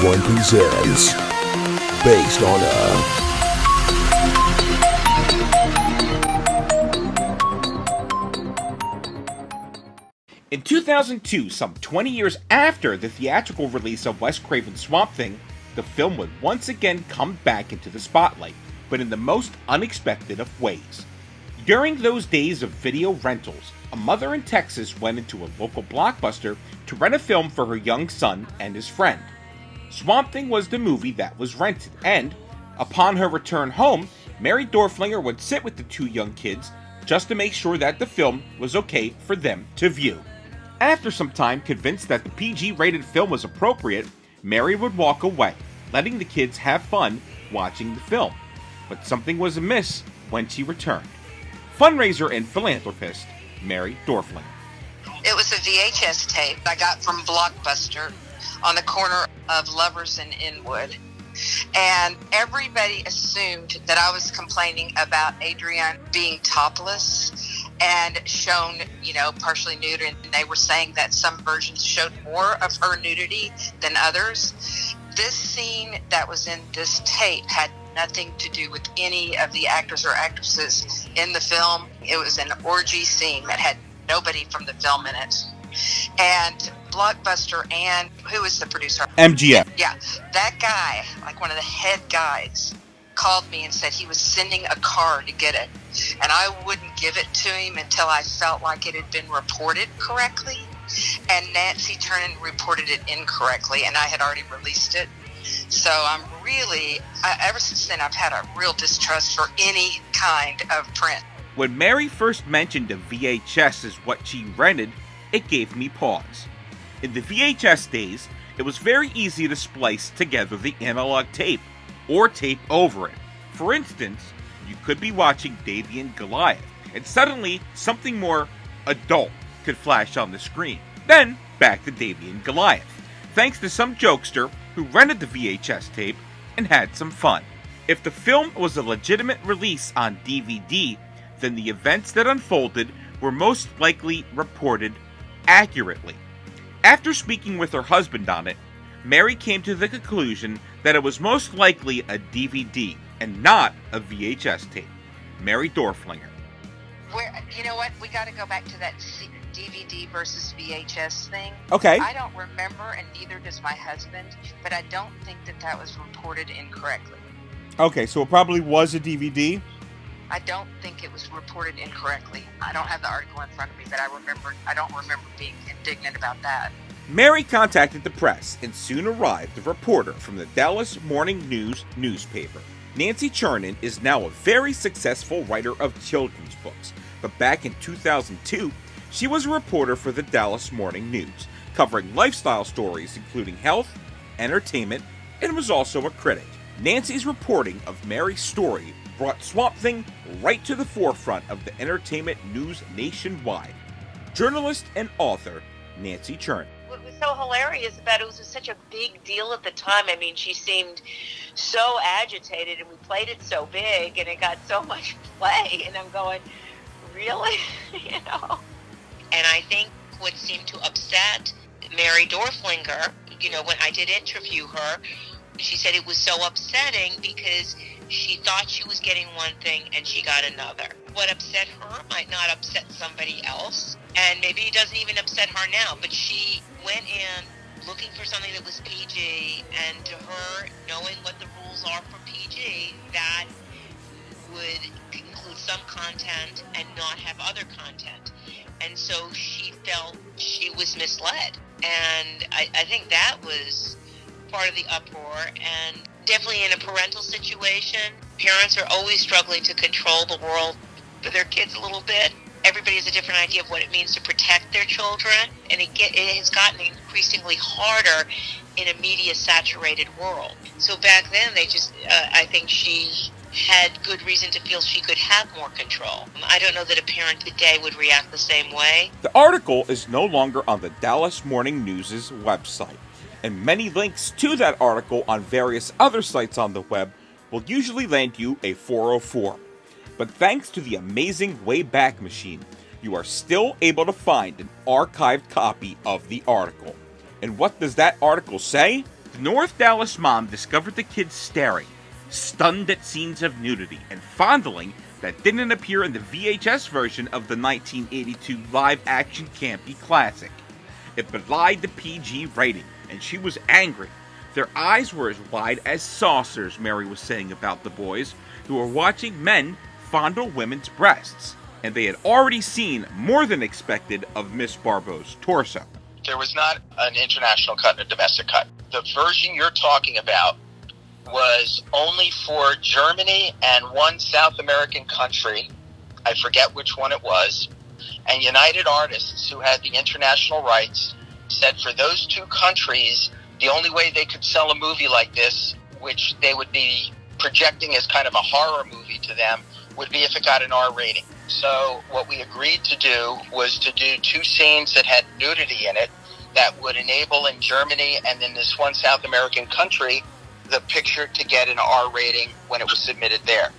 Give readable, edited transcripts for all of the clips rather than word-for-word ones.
One presents Based on a... In 2002, some 20 years after the theatrical release of Wes Craven's Swamp Thing, the film would once again come back into the spotlight, but in the most unexpected of ways. During those days of video rentals, a mother in Texas went into a local Blockbuster to rent a film for her young son and his friend. Swamp Thing was the movie that was rented, and, upon her return home, Mary Dorflinger would sit with the two young kids just to make sure that the film was okay for them to view. After some time, convinced that the PG-rated film was appropriate, Mary would walk away, letting the kids have fun watching the film. But something was amiss when she returned. Fundraiser and philanthropist, Mary Dorflinger. It was a VHS tape I got from Blockbuster on the corner of Lovers and Inwood. And everybody assumed that I was complaining about Adrienne being topless and shown, partially nude, and they were saying that some versions showed more of her nudity than others. This scene that was in this tape had nothing to do with any of the actors or actresses in the film. It was an orgy scene that had nobody from the film in it. And Blockbuster, and who was the producer? MGM. Yeah, that guy, like one of the head guys, called me and said he was sending a car to get it. And I wouldn't give it to him until I felt like it had been reported correctly. And Nancy Churnin reported it incorrectly, and I had already released it. So ever since then, I've had a real distrust for any kind of print. When Mary first mentioned a VHS as what she rented, it gave me pause. In the VHS days, it was very easy to splice together the analog tape, or tape over it. For instance, you could be watching Davey and Goliath, and suddenly something more adult could flash on the screen. Then, back to Davey and Goliath, thanks to some jokester who rented the VHS tape and had some fun. If the film was a legitimate release on DVD, then the events that unfolded were most likely reported accurately. After speaking with her husband on it, Mary came to the conclusion that it was most likely a DVD and not a VHS tape. Mary Dorflinger. You know what? We got to go back to that DVD versus VHS thing. Okay. I don't remember, and neither does my husband, but I don't think that was reported incorrectly. Okay, so it probably was a DVD? I don't think it was reported incorrectly. I don't have the article in front of me, but I don't remember being indignant about that. Mary contacted the press and soon arrived a reporter from the Dallas Morning News newspaper. Nancy Churnin is now a very successful writer of children's books, but back in 2002, she was a reporter for the Dallas Morning News, covering lifestyle stories including health, entertainment, and was also a critic. Nancy's reporting of Mary's story brought Swamp Thing right to the forefront of the entertainment news nationwide. Journalist and author Nancy Churnin. What was so hilarious about it was such a big deal at the time. I mean, she seemed so agitated, and we played it so big, and it got so much play, and I'm going, really? And I think what seemed to upset Mary Dorflinger, when I did interview her, she said it was so upsetting because she thought she was getting one thing and she got another. What upset her might not upset somebody else, and maybe it doesn't even upset her now, but she went in looking for something that was PG, and to her, knowing what the rules are for PG, that would include some content and not have other content. And so she felt she was misled. And I think that was part of the uproar. And definitely in a parental situation, parents are always struggling to control the world for their kids a little bit. Everybody has a different idea of what it means to protect their children, and it has gotten increasingly harder in a media-saturated world. So back then, I think she had good reason to feel she could have more control. I don't know that a parent today would react the same way. The article is no longer on the Dallas Morning News' website, and many links to that article on various other sites on the web will usually land you a 404. But thanks to the amazing Wayback Machine, you are still able to find an archived copy of the article. And what does that article say? The North Dallas mom discovered the kids staring, stunned at scenes of nudity and fondling that didn't appear in the VHS version of the 1982 live-action campy classic. It belied the PG rating, and she was angry. Their eyes were as wide as saucers, Mary was saying about the boys, who were watching men fondle women's breasts, and they had already seen more than expected of Miss Barbeau's torso. There was not an international cut and a domestic cut. The version you're talking about was only for Germany and one South American country. I forget which one it was. And United Artists, who had the international rights, said for those two countries, the only way they could sell a movie like this, which they would be projecting as kind of a horror movie to them, would be if it got an R rating. So what we agreed to do was to do two scenes that had nudity in it that would enable in Germany and in this one South American country the picture to get an R rating when it was submitted there.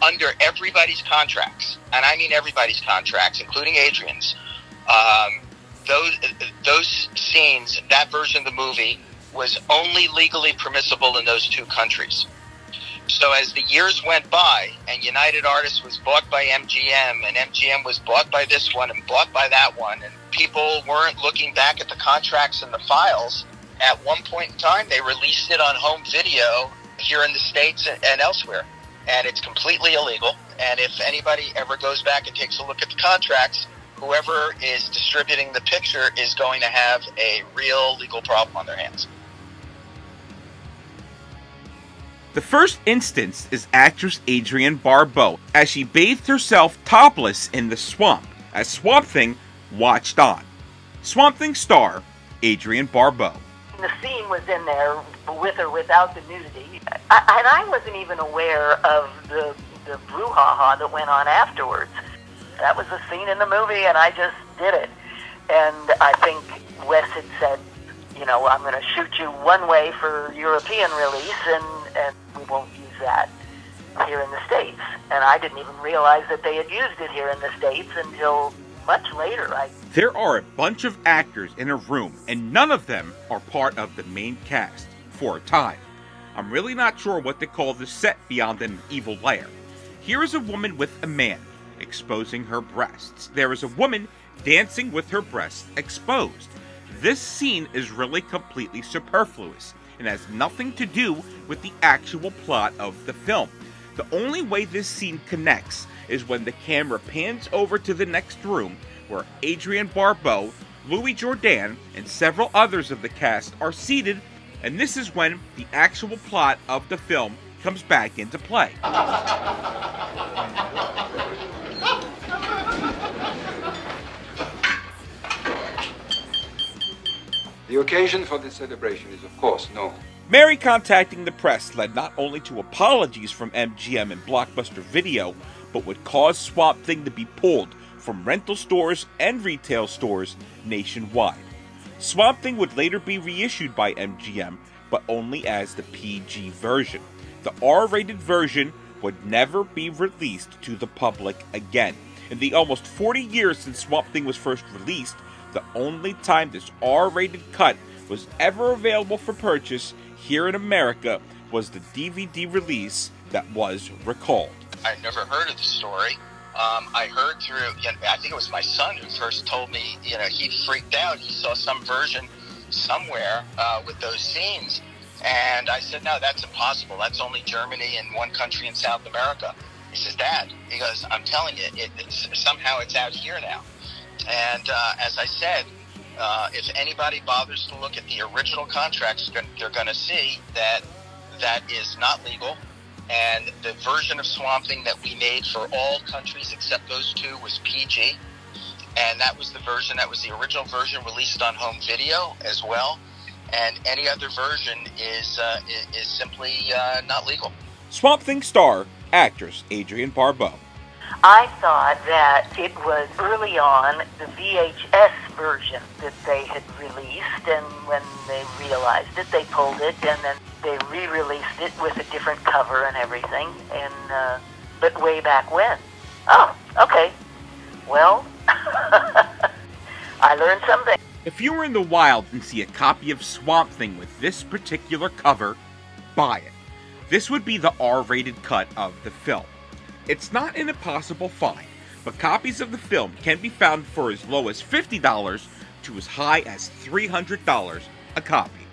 Under everybody's contracts, and I mean everybody's contracts, including Adrienne's, those scenes, that version of the movie, was only legally permissible in those two countries. So as the years went by, and United Artists was bought by MGM, and MGM was bought by this one and bought by that one, and people weren't looking back at the contracts and the files, at one point in time, they released it on home video here in the States and elsewhere. And it's completely illegal. And if anybody ever goes back and takes a look at the contracts, whoever is distributing the picture is going to have a real legal problem on their hands. The first instance is actress Adrienne Barbeau, as she bathed herself topless in the swamp, as Swamp Thing watched on. Swamp Thing star Adrienne Barbeau. The scene was in there with or without the nudity. And I wasn't even aware of the brouhaha that went on afterwards. That was a scene in the movie, and I just did it. And I think Wes had said, you know, I'm going to shoot you one way for European release, and we won't use that here in the States. And I didn't even realize that they had used it here in the States until much later. There are a bunch of actors in a room, and none of them are part of the main cast, for a time. I'm really not sure what to call this set beyond an evil lair. Here is a woman with a man, exposing her breasts. There is a woman dancing with her breasts exposed. This scene is really completely superfluous, and has nothing to do with the actual plot of the film. The only way this scene connects is when the camera pans over to the next room, where Adrienne Barbeau, Louis Jourdan, and several others of the cast are seated, and this is when the actual plot of the film comes back into play. The occasion for this celebration is, of course, known. Mary contacting the press led not only to apologies from MGM and Blockbuster Video, but would cause Swamp Thing to be pulled from rental stores and retail stores nationwide. Swamp Thing would later be reissued by MGM, but only as the PG version. The R-rated version would never be released to the public again. In the almost 40 years since Swamp Thing was first released, the only time this R-rated cut was ever available for purchase here in America was the DVD release that was recalled. I'd never heard of the story. I heard through, I think it was my son who first told me, he freaked out. He saw some version somewhere with those scenes. And I said, no, that's impossible. That's only Germany and one country in South America. He says, Dad, he goes, I'm telling you, somehow it's out here now. And as I said, if anybody bothers to look at the original contracts, they're going to see that that is not legal. And the version of Swamp Thing that we made for all countries except those two was PG. And that was the version, that was the original version released on home video as well. And any other version is simply not legal. Swamp Thing star, actress Adrienne Barbeau. I thought that it was early on the VHS version that they had released, and when they realized it, they pulled it, and then they re-released it with a different cover and everything, and but way back when. Oh, okay. Well, I learned something. If you were in the wild and see a copy of Swamp Thing with this particular cover, buy it. This would be the R-rated cut of the film. It's not an impossible find, but copies of the film can be found for as low as $50 to as high as $300 a copy.